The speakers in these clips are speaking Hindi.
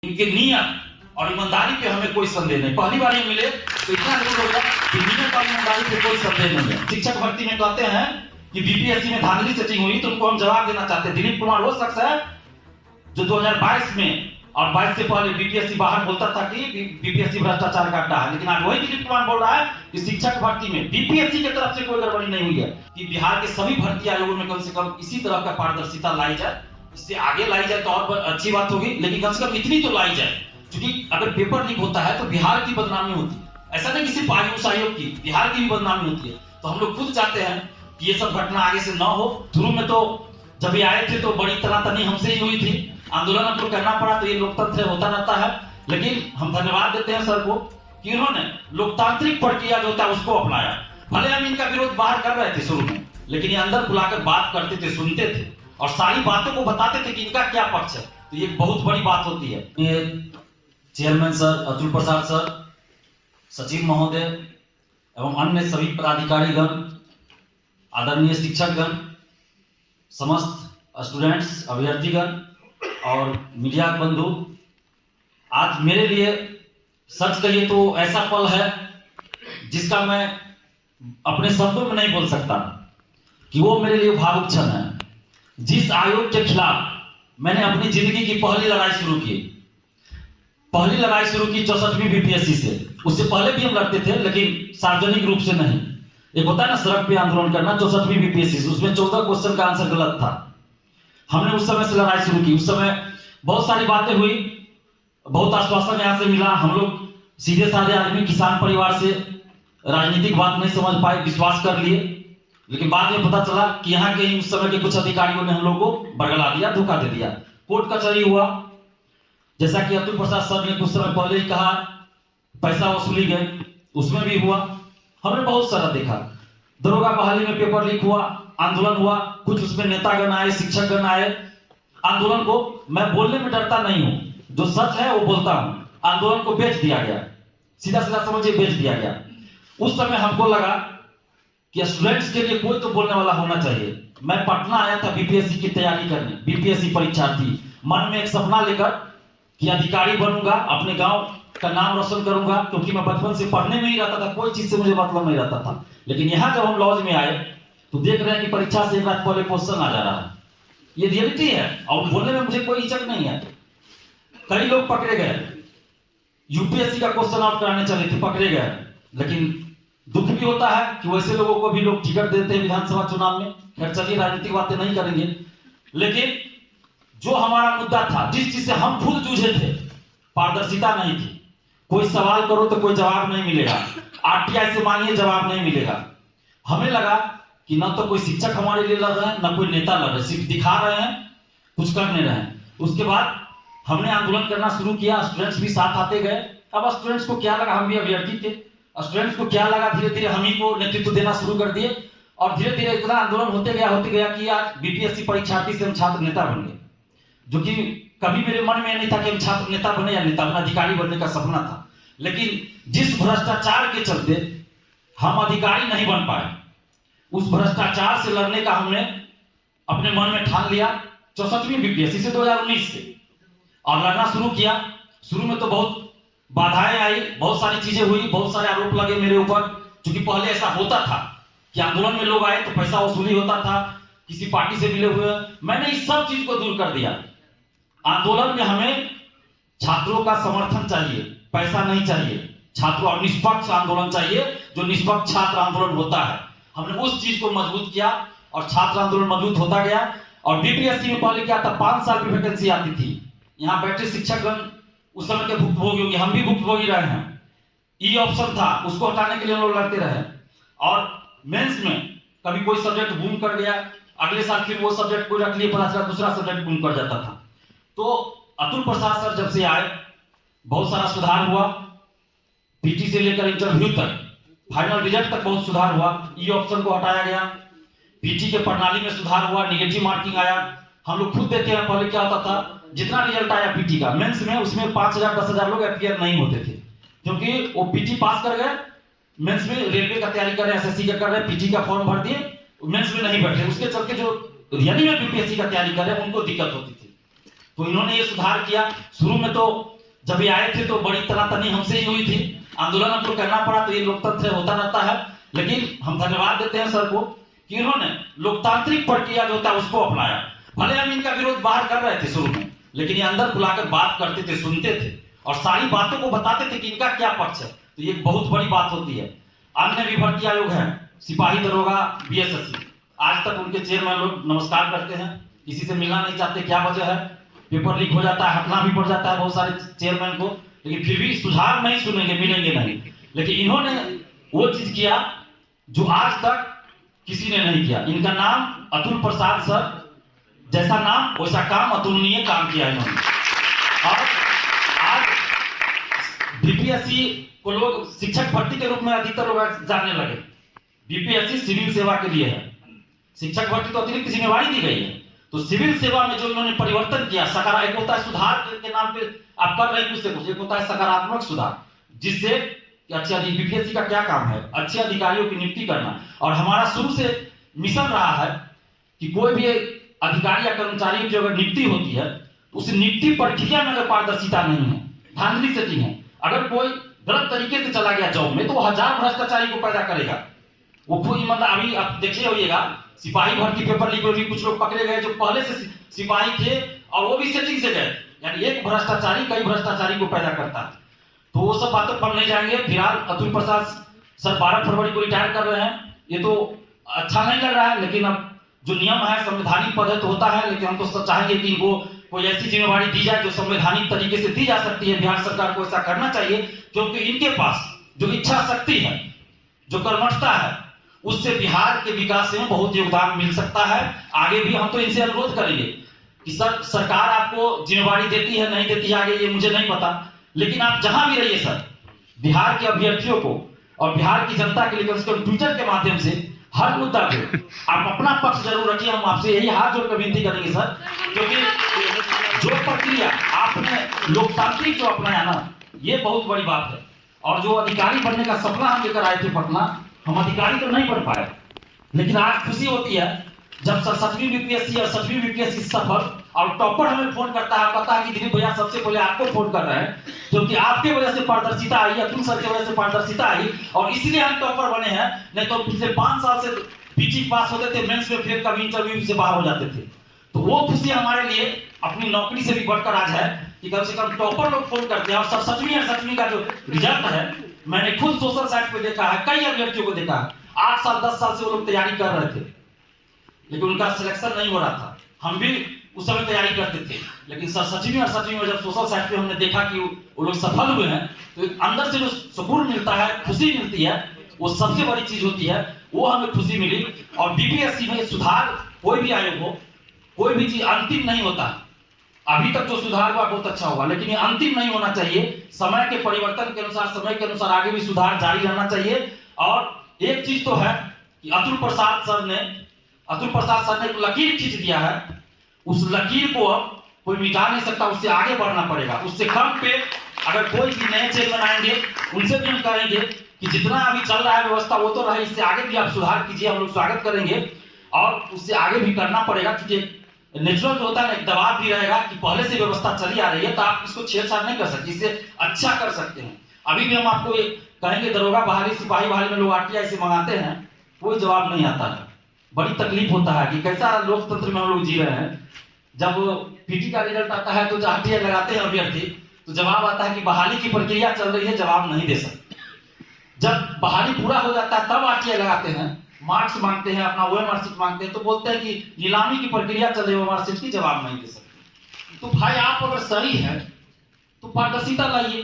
इनके नियत और ईमानदारी पे हमें कोई संदेह नहीं। पहली बार ये मिले तो इतना जरूर होगा कि नियत और ईमानदारी पे कोई संदेह नहीं है। शिक्षक भर्ती में कहते हैं कि बीपीएससी में धांधली सेटिंग हुई, तो उनको हम जवाब देना चाहते हैं। दिलीप कुमार वो शख्स है जो 2022 में और 22 से पहले बीपीएससी बाहर बोलता था कि बीपीएससी भ्रष्टाचार का अड्डा है, लेकिन आज वही दिलीप कुमार बोल रहा है कि शिक्षक भर्ती में बीपीएससी की तरफ से कोई गड़बड़ी नहीं हुई है, कि बिहार के सभी भर्ती आयोगों में कम से कम इसी तरह का पारदर्शिता लाई जाए। इससे आगे लाई जाए तो और अच्छी बात होगी, लेकिन कम से कम इतनी तो लाई जाए, क्योंकि अगर पेपर लीक होता है तो बिहार की बदनामी होती है। ऐसा नहीं कि सिर्फ आयुष आयोग की, बिहार की भी बदनामी होती है। तो हम लोग खुद चाहते हैं कि ये सब घटना आगे से न हो। शुरू में तो जब ये आए थे तो बड़ी तनातनी हमसे ही हुई थी, आंदोलन हमको करना पड़ा, तो ये लोकतंत्र होता रहता है। लेकिन हम धन्यवाद देते हैं सर को कि उन्होंने लोकतांत्रिक प्रक्रिया जो होता है उसको अपनाया। भले हम इनका विरोध बाहर कर रहे थे शुरू में, लेकिन ये अंदर बुलाकर बात करते थे, सुनते थे और सारी बातों को बताते थे कि इनका क्या पक्ष है। तो ये बहुत बड़ी बात होती है। ये chairman sir Atul Prasad sir, सचिव महोदय एवं अन्य सभी पदाधिकारीगण, आदरणीय शिक्षकगण, समस्त स्टूडेंट्स, अभ्यर्थीगण और मीडिया बंधु, आज मेरे लिए सच कहिए तो ऐसा पल है जिसका मैं अपने शब्दों में नहीं बोल सकता, कि वो मेरे लिए भावुक क्षण है। जिस आयोग के खिलाफ मैंने अपनी जिंदगी की पहली लड़ाई शुरू की, 64वीं बीपीएससी से। उससे पहले भी हम लड़ते थे, लेकिन सार्वजनिक रूप से नहीं। एक होता है ना सड़क पे आंदोलन करना, 64वीं बीपीएससी से, उसमें 14 क्वेश्चन का आंसर गलत था। हमने उस समय से लड़ाई शुरू की। उस समय बहुत सारी बातें हुई, बहुत आश्वासन यहाँ से मिला। हम लोग सीधे साधे आदमी, किसान परिवार से, राजनीतिक बात नहीं समझ पाए, विश्वास कर लिए। लेकिन बाद में पता चला कि यहाँ के उस समय के कुछ अधिकारियों ने हम लोग को बरगला दिया, धोखा दे दिया। कोर्ट कचहरी हुआ, जैसा कि अतुल प्रसाद सर ने कुछ समय पहले ही कहा, पैसा वसूली गई, उसमें भी हुआ। हमने बहुत सारा देखा। दरोगा बहाली में पेपर लीक हुआ, आंदोलन हुआ, कुछ उसमें नेतागण आए, शिक्षकगण आए। आंदोलन को मैं बोलने में डरता नहीं हूं, जो सच है वो बोलता हूं। आंदोलन को बेच दिया गया, सीधा सीधा समझिए, बेच दिया गया। उस समय हमको लगा कि स्टूडेंट्स के लिए कोई तो बोलने वाला होना चाहिए। मैं पटना आया था बीपीएससी की तैयारी करने, बीपीएससी परीक्षार्थी, मन में एक सपना लेकर कि अधिकारी बनूंगा, अपने गांव का नाम रोशन करूंगा, क्योंकि मैं बचपन से पढ़ने में ही रहता था, कोई चीज से मुझे मतलब नहीं रहता था। लेकिन यहाँ जब हम लॉज में आए तो देख रहे हैं कि परीक्षा से एक रात पहले क्वेश्चन आ जा रहा है। ये रियलिटी है और बोलने में मुझे कोई हिचक नहीं है। कई लोग पकड़े गए, यूपीएससी का क्वेश्चन आउट कराने चले थे, पकड़े गए। लेकिन दुख भी होता है कि वैसे लोगों को भी लोग टिकट देते हैं विधानसभा चुनाव में। खैर चलिए, राजनीतिक बातें नहीं करेंगे। लेकिन जो हमारा मुद्दा था, जिस चीज से हम खुद जूझे थे, पारदर्शिता नहीं थी। कोई सवाल करो तो कोई जवाब नहीं मिलेगा, आरटीआई से मांगिए जवाब नहीं मिलेगा। हमें लगा कि न तो कोई शिक्षक हमारे लिए लड़ रहे हैं, न कोई नेता लड़ रहे, सिर्फ दिखा रहे हैं, कुछ कर नहीं रहे हैं। उसके बाद हमने आंदोलन करना शुरू किया, स्टूडेंट्स भी साथ आते गए। अब स्टूडेंट्स को क्या लगा, हम भी अभ्यर्थी थे, स्टूडेंट्स को क्या लगा, धीरे धीरे हम ही को नेतृत्व देना शुरू कर दिए। और धीरे धीरे इतना आंदोलन होते गया कि आज बीपीएससी परीक्षार्थी से हम छात्र नेता बन गए, जो कि कभी मेरे मन में नहीं था कि हम छात्र नेता बने या नेता बने, अधिकारी बनने का सपना था। लेकिन जिस भ्रष्टाचार के चलते हम अधिकारी नहीं बन पाए, उस भ्रष्टाचार से लड़ने का हमने अपने मन में ठान लिया। 64वीं बीपीएससी से 2019 से और लड़ना शुरू किया। शुरू में तो बहुत बाधाएं आई, बहुत सारी चीजें हुई, बहुत सारे आरोप लगे मेरे ऊपर, क्योंकि पहले ऐसा होता था कि आंदोलन में लोग आए तो पैसा वसूली होता था, किसी पार्टी से मिले हुए। मैंने इस सब चीज को दूर कर दिया। आंदोलन में हमें छात्रों का समर्थन चाहिए, पैसा नहीं चाहिए। छात्रों और निष्पक्ष आंदोलन चाहिए, जो निष्पक्ष छात्र आंदोलन होता है। हमने उस चीज को मजबूत किया और छात्र आंदोलन मजबूत होता गया। और बीपीएससी में पहले क्या था, 5 साल की वैकेंसी आती थी। यहाँ बैठे शिक्षकगण उस समय के भुक्तभोगी होंगे, हम भी भुक्तभोगी रहे हैं। ई ऑप्शन था, उसको हटाने के लिए हम लोग लड़ते रहे। और मेंस में कभी कोई सब्जेक्ट बूम कर गया, अगले साल फिर वो सब्जेक्ट कोई रख लिए, पता चला दूसरा सब्जेक्ट बूम कर जाता था। तो अतुल प्रसाद सर जब से आए, बहुत सारा सुधार हुआ। पीटी से लेकर इंटरव्यू तक, फाइनल रिजल्ट तक बहुत सुधार हुआ। ई ऑप्शन को हटाया गया, पीटी के प्रणाली में सुधार हुआ, निगेटिव मार्किंग आया। हम लोग खुद देखे हैं, पहले क्या होता था, जितना रिजल्ट आया पीटी का मेंस में, उसमें 5000 10,000 लोग अपीयर नहीं होते थे, क्योंकि वो पीटी पास कर गए, मेंस में रेलवे का तैयारी कर रहे हैं, एसएससी का कर रहे हैं, पीटी का फॉर्म भर दिए, मेंस में नहीं बैठे। उसके चलते जो रियली में बीपीएससी का तैयारी कर रहे हैं उनको दिक्कत होती थी। तो इन्होंने ये सुधार किया। शुरू में तो जब ये आए थे तो बड़ी तनातनी हमसे ही हुई थी, आंदोलन हमको करना पड़ा, तो ये लोकतंत्र होता रहता है। लेकिन हम धन्यवाद देते हैं सर को कि इन्होंने लोकतांत्रिक प्रक्रिया जो था उसको अपनाया। भले हम इनका विरोध बाहर कर रहे थे शुरू में, लेकिन ये अंदर बुलाकर बात करते थे, सुनते थे और सारी बातों को बताते थे कि इनका क्या पक्ष है। तो ये बहुत बड़ी बात होती है। अन्य भी भर्ती आयोग है, सिपाही दरोगा, बीएसएससी, आज तक उनके चेयरमैन लोग नमस्कार करते हैं, किसी से मिलना नहीं चाहते। क्या वजह है? पेपर लीक हो जाता है, हटना भी पड़ जाता है बहुत सारे चेयरमैन को, लेकिन फिर भी सुधार नहीं सुनेंगे, मिलेंगे नहीं। लेकिन इन्होंने वो चीज किया जो आज तक किसी ने नहीं किया। इनका नाम अतुल प्रसाद सर, जैसा नाम वैसा काम, अतुलनीय काम किया इन्होंने। और आज बीपीएससी को लोग शिक्षक भर्ती के रूप में अधिकतर लोग जानने लगे। बीपीएससी सिविल सेवा के लिए है, शिक्षक भर्ती तो अतिरिक्त जिम्मेवारी दी गई है। तो सिविल सेवा में जो इन्होंने परिवर्तन किया, सकारात्मक होता है सुधार के नाम पे आप कर रहे हैं कुछ से कुछ, एक होता है सकारात्मक सुधार, जिससे अच्छे बीपीएससी का क्या काम है? अच्छे अधिकारियों की नियुक्ति करना। और हमारा शुरू से मिशन रहा है कि कोई भी अधिकारी या कर्मचारी की जो अगर नियुक्ति होती है, उस नियुक्ति प्रक्रिया में अगर पारदर्शिता नहीं है, धांधली सेटिंग है, अगर कोई गलत तरीके से चला गया जॉब में, तो 1000 भ्रष्टाचारी को पैदा करेगा। वो कोई मतलब अभी आप देखिए होइएगा, सिपाही भर्ती पेपर लीक में कुछ लोग पकड़े गए जो पहले से सिपाही थे और वो भी सेटिंग से गए। यानी एक भ्रष्टाचारी कई भ्रष्टाचारी को पैदा करता है। तो वो सब बातों पर नहीं जाएंगे। फिलहाल अतुल प्रसाद सर 12 फरवरी को रिटायर कर रहे हैं। ये तो अच्छा नहीं लग रहा है, लेकिन अब जो नियम है, संवैधानिक पद है तो होता है। लेकिन हम तो चाहेंगे कि इनको कोई ऐसी जिम्मेवारी दी जाए जो संवैधानिक तरीके से दी जा सकती है। बिहार सरकार को ऐसा करना चाहिए, क्योंकि इनके पास जो इच्छा शक्ति है, जो कर्मठता है, उससे बिहार के विकास में बहुत योगदान मिल सकता है। आगे भी हम तो इनसे अनुरोध करेंगे कि सर, सरकार आपको जिम्मेवारी देती है नहीं देती है आगे ये मुझे नहीं पता, लेकिन आप जहां भी रहिए सर, बिहार के अभ्यर्थियों को और बिहार की जनता के लिए ट्विटर के माध्यम से हर मुद्दा पे आप अपना पक्ष जरूर रखिए। हम आपसे यही हाथ जोड़कर विनती करेंगे सर, क्योंकि जो प्रक्रिया आपने लोकतांत्रिक जो अपनाया ना, ये बहुत बड़ी बात है। और जो अधिकारी बनने का सपना हम लेकर आए थे पटना, हम अधिकारी तो नहीं बन पाए, लेकिन आज खुशी होती है जब 7वीं बीपीएससी और 7वीं बीपीएससी सफल और टॉपर हमें फोन करता है, पता है कि दिलीप भैया सबसे पहले आपको फोन कर रहे हैं, क्योंकि आपके वजह से पारदर्शिता आई, अतुल सर की वजह से पारदर्शिता आई और इसलिए हम टॉपर बने हैं। नहीं तो पिछले 5 साल से पीजी पास होते थे, मेंस में फिर कभी इंटरव्यू से बाहर हो जाते थे। तो वो खुशी हमारे लिए अपनी नौकरी से भी बढ़कर आज है कि कम से कम टॉपर लोग फोन करते हैं। और 7वीं का जो रिजल्ट है, मैंने खुद सोशल साइट पे देखा है, कई अभ्यर्थियों को देखा है, 8 साल 10 साल से वो लोग तैयारी कर रहे थे, लेकिन उनका सिलेक्शन नहीं हो रहा था। हम भी उस समय तैयारी करते थे, लेकिन 6वीं और 7वीं में जब सोशल साइट पे हमने देखा कि वो लोग सफल हुए हैं, तो एक अंदर से जो सुकून मिलता है, खुशी मिलती है, वो सबसे बड़ी चीज होती है। वो हमें खुशी मिली। और बीपीएससी में सुधार, कोई भी आयोग हो, कोई भी चीज अंतिम नहीं होता। अभी तक जो सुधार हुआ बहुत अच्छा हुआ, लेकिन ये अंतिम नहीं होना चाहिए। समय के परिवर्तन के अनुसार, समय के अनुसार आगे भी सुधार जारी रहना चाहिए। और एक चीज तो है कि अतुल प्रसाद सर ने एक लकीर खींच दिया है, उस लकीर को अब कोई मिटा नहीं सकता, उससे आगे बढ़ना पड़ेगा। उससे कम पे अगर कोई भी नए चेयरमैन आएंगे, उनसे भी हम कहेंगे कि जितना अभी चल रहा है व्यवस्था वो तो रहे, इससे आगे भी आप सुधार कीजिए, हम लोग स्वागत करेंगे। और उससे आगे भी करना पड़ेगा, क्योंकि नेचुरल जो होता है ना, एक दबाव भी रहेगा कि पहले से व्यवस्था चली आ रही है, तो आप इसको छेड़छाड़ नहीं कर सकते, इससे अच्छा कर सकते हैं। अभी भी हम आपको कहेंगे दरोगा बहाली, सिपाही बहाली में लोग आरटीआई से मंगाते हैं, कोई जवाब नहीं आता है। बड़ी तकलीफ होता है कि कैसा लोकतंत्र में हम लोग जी रहे हैं। जब पीटी का रिजल्ट आता है तो आरटीआई लगाते हैं अभ्यर्थी, तो जवाब आता है कि बहाली की प्रक्रिया चल रही है, जवाब नहीं दे सकते। जब बहाली पूरा हो जाता है तब आरटीआई लगाते हैं, मार्क्स मांगते हैं, अपना ओएमआर शीट मांगते हैं, तो बोलते हैं कि नीलामी की प्रक्रिया चल रही है, ओएमआर शीट की जवाब नहीं दे सकते। तो भाई आप अगर सही है तो पारदर्शिता लाइए।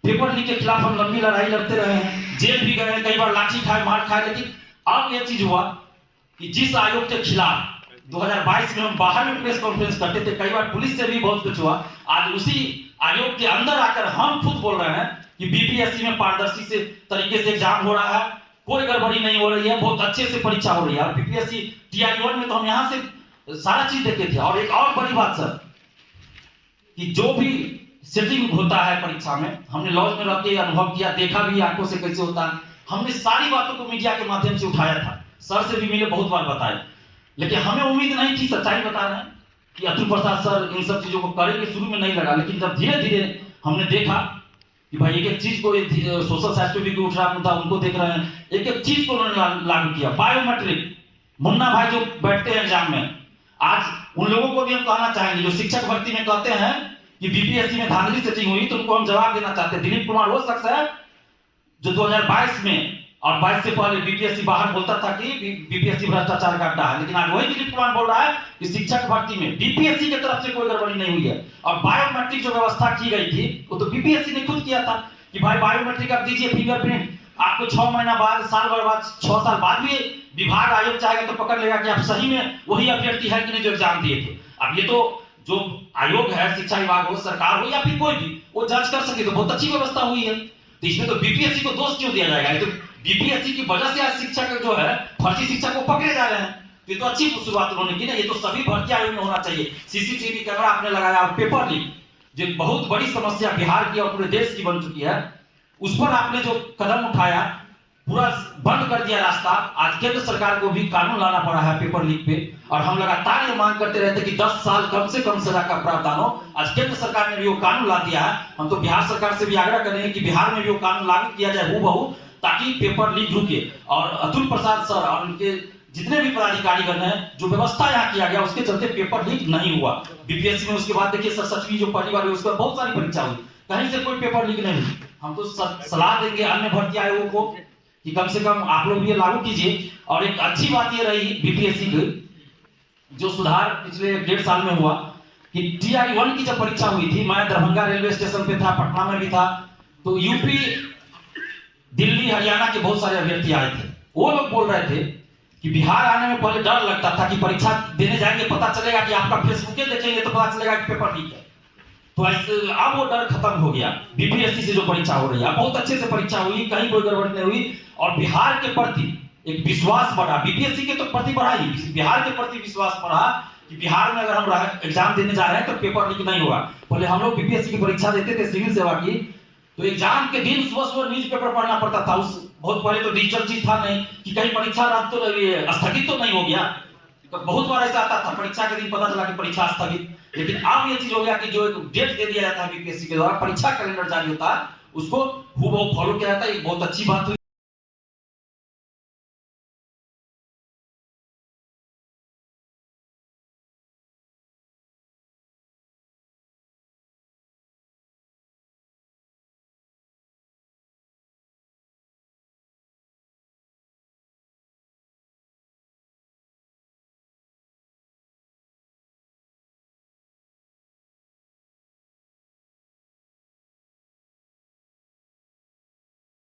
पेपर लीक के खिलाफ हम लंबी लड़ाई लड़ते रहे हैं, जेल भी गए हैं, कई बार लाठी खाए, मार खाए, लेकिन अब यह चीज हुआ कि जिस आयोग के खिलाफ 2022 में हम बाहर में प्रेस कॉन्फ्रेंस करते थे, कई बार पुलिस से भी बहुत कुछ हुआ, आज उसी आयोग के अंदर आकर हम खुद बोल रहे हैं कि बीपीएससी में पारदर्शी से तरीके से एग्जाम हो रहा है, कोई गड़बड़ी नहीं हो रही है, बहुत अच्छे से परीक्षा हो रही है। और बीपीएससी टीआई-1 में तो हम यहां से सारा चीज देखे थे। और एक और बड़ी बात सर, कि जो भी सेटिंग होता है परीक्षा में, हमने लॉज में रह के अनुभव किया, देखा भी आंखों से कैसे होता है। हमने सारी बातों को मीडिया के माध्यम से उठाया था, सर से भी मिले, बहुत बार बताया, लेकिन हमें उम्मीद नहीं थी, सच्चाई बता रहे हैं कि अतुल प्रसाद सर इन सब चीजों को करेंगे। शुरू में नहीं लगा, लेकिन जब धीरे धीरे हमने देखा कि भाई एक एक चीज को सोशल साइट पे भी उठ रहा था, उनको देख रहे हैं, एक एक चीज को उन्होंने लागू किया। बायोमेट्रिक, मुन्ना भाई जो बैठते हैं एग्जाम में, आज उन लोगों को भी हम कहना चाहेंगे जो शिक्षक भर्ती में कहते हैं कि बीपीएससी में धांधली सेटिंग हुई, तो उनको हम जवाब देना चाहते हैं। दिलीप कुमार वो शख्स है जो 2022 में और 22 से पहले बीपीएससी बाहर बोलता था कि बीपीएससी भ्रष्टाचार का अड्डा है, लेकिन आज वही दिलीप कुमार बोल रहा है कि शिक्षक भर्ती में बीपीएससी की तरफ से कोई गड़बड़ी नहीं हुई है। और बायोमेट्रिक जो व्यवस्था की गई थी वो तो बीपीएससी ने खुद किया था कि भाई बायोमेट्रिक आप दीजिए, फिंगरप्रिंट, आपको 6 महीना बाद, साल भर बाद, 6 साल बाद भी विभाग आयोग चाहेगा तो पकड़ लेगा कि आप सही में वही अभ्यर्थी है कि नहीं जो एग्जाम दिए थे। अब ये तो जो आयोग है, शिक्षा विभाग हो, सरकार हो या फिर कोई भी, वो जांच कर सके, तो बहुत अच्छी व्यवस्था हुई है। तो इसमें तो बीपीएससी को दोष क्यों दिया जाएगा? ये तो बीपीएससी की वजह से आज शिक्षक जो है फर्जी शिक्षक को पकड़े जा रहे हैं। तो ये तो अच्छी शुरुआत उन्होंने की ना। ये तो सभी भर्ती आयोग में होना चाहिए। सीसीटीवी कैमरा आपने लगाया और पेपर लीक, जो बहुत बड़ी समस्या बिहार की और पूरे देश की बन चुकी है, उस पर आपने जो कदम उठाया, पूरा बंद कर दिया रास्ता। आज केंद्र सरकार को भी कानून लाना पड़ा है पेपर लीक पे, और हम लगातार ये मांग करते रहते कि 10 साल कम से कम सजा का प्रावधान हो। आज केंद्र सरकार ने भी वो कानून ला दिया है। हम तो बिहार सरकार से भी आग्रह करेंगे कि बिहार में भी वो कानून लागू किया जाए हूबहू, ताकि पेपर लीक रुके। और अतुल प्रसाद सर और उनके जितने भी पदाधिकारीगण हैं, जो व्यवस्था यहाँ किया गया उसके चलते पेपर लीक नहीं हुआ बीपीएससी में। उसके बाद देखिए सचवी जो पहली बार हुई, उसके बाद बहुत सारी परीक्षा हुई, कहीं से कोई पेपर लीक नहीं हुई। हम तो सलाह देंगे अन्य भर्ती आयोगों को कि कम से कम आप लोग ये लागू कीजिए। और एक अच्छी बात ये रही बीपीएससी की, जो सुधार पिछले 1.5 साल में हुआ कि टीआई 1 की जब परीक्षा हुई थी, मैं दरभंगा रेलवे स्टेशन पे था, पटना में भी था, तो यूपी, दिल्ली, हरियाणा के बहुत सारे अभ्यर्थी आए थे। वो लोग बोल रहे थे कि बिहार आने में पहले डर लगता था कि परीक्षा देने जाएंगे, पता चलेगा कि आपका फेसबुक देखेंगे तो पता चलेगा कि पेपर लीक है। तो ऐसे अब वो डर खत्म हो गया। बीपीएससी से जो परीक्षा हो रही है, बहुत अच्छे से परीक्षा हुई, कहीं कोई गड़बड़ी नहीं हुई, और बिहार के प्रति एक विश्वास बढ़ा। बीपीएससी के तो प्रति बढ़ा ही, बिहार के प्रति विश्वास बढ़ा कि बिहार में अगर हम एग्जाम देने जा रहे हैं तो पेपर लीक नहीं होगा। पहले हम लोग बीपीएससी की परीक्षा देते थे सिविल सेवा की, तो एग्जाम के दिन सुबह सुबह न्यूज़पेपर पढ़ना पड़ता था। उस बहुत पहले तो डिजिटल चीज था नहीं कि कहीं परीक्षा रद्द तो स्थगित तो नहीं हो गया। तो बहुत बार ऐसा आता था परीक्षा के दिन पता चला कि परीक्षा स्थगित। लेकिन अब ये चीज हो गया कि जो एक डेट दे दिया जाता है बीपीएससी के द्वारा, परीक्षा कैलेंडर जारी होता है, उसको हूबहू फॉलो किया जाता है। एक बहुत अच्छी बात हुई।